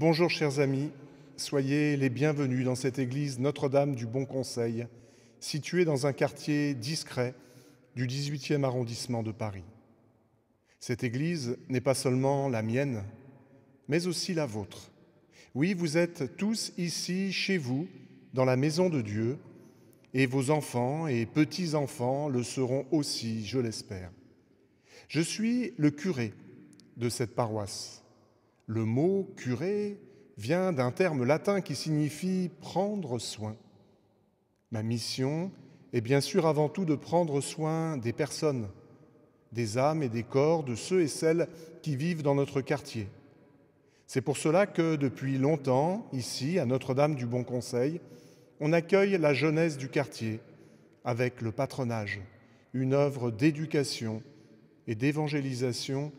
Bonjour chers amis, soyez les bienvenus dans cette église Notre-Dame du Bon Conseil, située dans un quartier discret du 18e arrondissement de Paris. Cette église n'est pas seulement la mienne, mais aussi la vôtre. Oui, vous êtes tous ici chez vous, dans la maison de Dieu, et vos enfants et petits-enfants le seront aussi, je l'espère. Je suis le curé de cette paroisse. Le mot « curé » vient d'un terme latin qui signifie « prendre soin ». Ma mission est bien sûr avant tout de prendre soin des personnes, des âmes et des corps de ceux et celles qui vivent dans notre quartier. C'est pour cela que depuis longtemps, ici, à Notre-Dame du Bon Conseil, on accueille la jeunesse du quartier avec le patronage, une œuvre d'éducation et d'évangélisation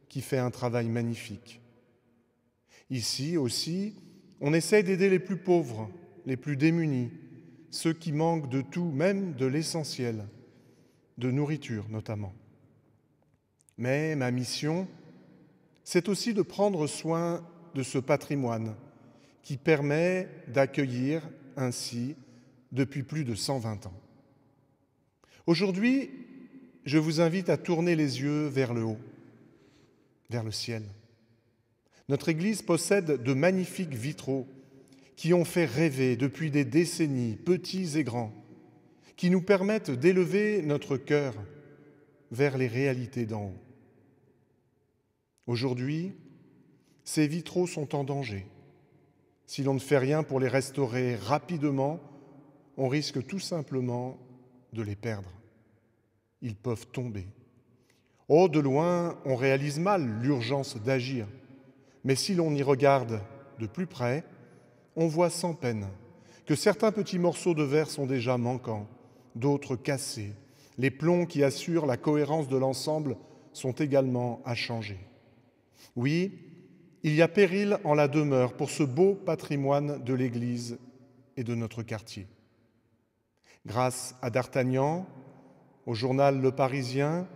qui fait un travail magnifique. Ici aussi, on essaie d'aider les plus pauvres, les plus démunis, ceux qui manquent de tout, même de l'essentiel, de nourriture notamment. Mais ma mission, c'est aussi de prendre soin de ce patrimoine qui permet d'accueillir ainsi depuis plus de 120 ans. Aujourd'hui, je vous invite à tourner les yeux vers le haut, vers le ciel. Notre Église possède de magnifiques vitraux qui ont fait rêver depuis des décennies, petits et grands, qui nous permettent d'élever notre cœur vers les réalités d'en haut. Aujourd'hui, ces vitraux sont en danger. Si l'on ne fait rien pour les restaurer rapidement, on risque tout simplement de les perdre. Ils peuvent tomber. Oh, de loin, on réalise mal l'urgence d'agir. Mais si l'on y regarde de plus près, on voit sans peine que certains petits morceaux de verre sont déjà manquants, d'autres cassés. Les plombs qui assurent la cohérence de l'ensemble sont également à changer. Oui, il y a péril en la demeure pour ce beau patrimoine de l'Église et de notre quartier. Grâce à D'Artagnan, au journal Le Parisien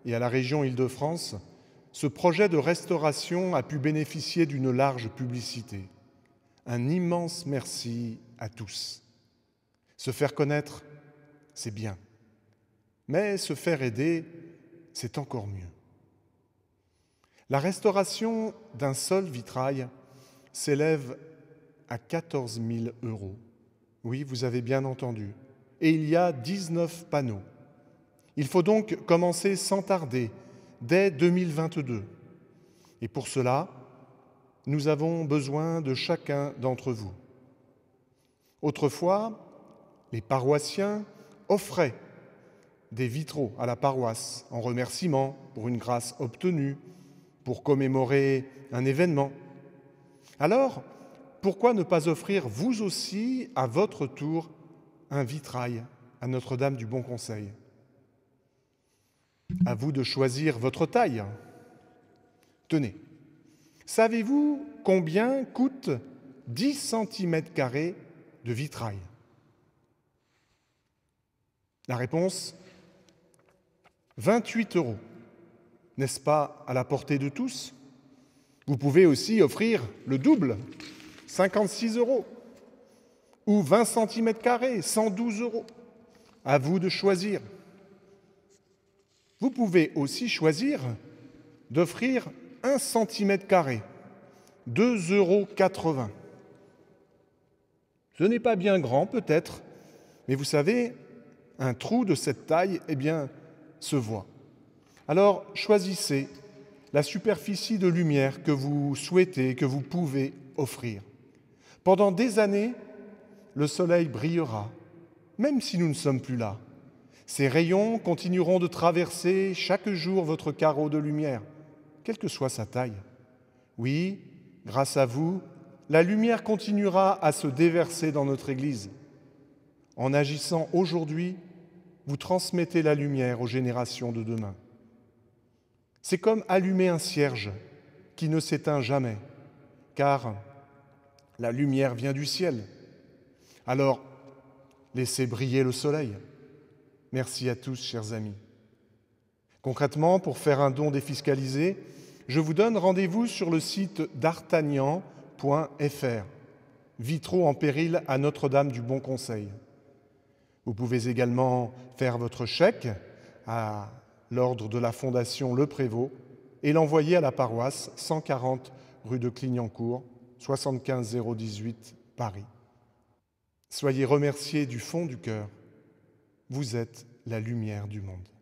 et à la région Île-de-France, ce projet de restauration a pu bénéficier d'une large publicité. Un immense merci à tous. Se faire connaître, c'est bien. Mais se faire aider, c'est encore mieux. La restauration d'un seul vitrail s'élève à 14 000 €. Oui, vous avez bien entendu. Et il y a 19 panneaux. Il faut donc commencer sans tarder, dès 2022. Et pour cela, nous avons besoin de chacun d'entre vous. Autrefois, les paroissiens offraient des vitraux à la paroisse en remerciement pour une grâce obtenue, pour commémorer un événement. Alors, pourquoi ne pas offrir vous aussi, à votre tour, un vitrail à Notre-Dame du Bon Conseil ? À vous de choisir votre taille. Tenez, savez-vous combien coûte 10 cm² de vitrail ? La réponse, 28 €. N'est-ce pas à la portée de tous ? Vous pouvez aussi offrir le double, 56 €, ou 20 cm², 112 €. À vous de choisir. Vous pouvez aussi choisir d'offrir 1 cm², 2,80 €. Ce n'est pas bien grand peut-être, mais vous savez, un trou de cette taille, se voit. Alors choisissez la superficie de lumière que vous souhaitez, que vous pouvez offrir. Pendant des années, le soleil brillera, même si nous ne sommes plus là. Ces rayons continueront de traverser chaque jour votre carreau de lumière, quelle que soit sa taille. Oui, grâce à vous, la lumière continuera à se déverser dans notre Église. En agissant aujourd'hui, vous transmettez la lumière aux générations de demain. C'est comme allumer un cierge qui ne s'éteint jamais, car la lumière vient du ciel. Alors, laissez briller le soleil. Merci à tous, chers amis. Concrètement, pour faire un don défiscalisé, je vous donne rendez-vous sur le site d'artagnan.fr. vitraux en péril à Notre-Dame du Bon Conseil. Vous pouvez également faire votre chèque à l'ordre de la Fondation Le Prévost et l'envoyer à la paroisse 140 rue de Clignancourt, 75 018 Paris. Soyez remerciés du fond du cœur. Vous êtes la lumière du monde.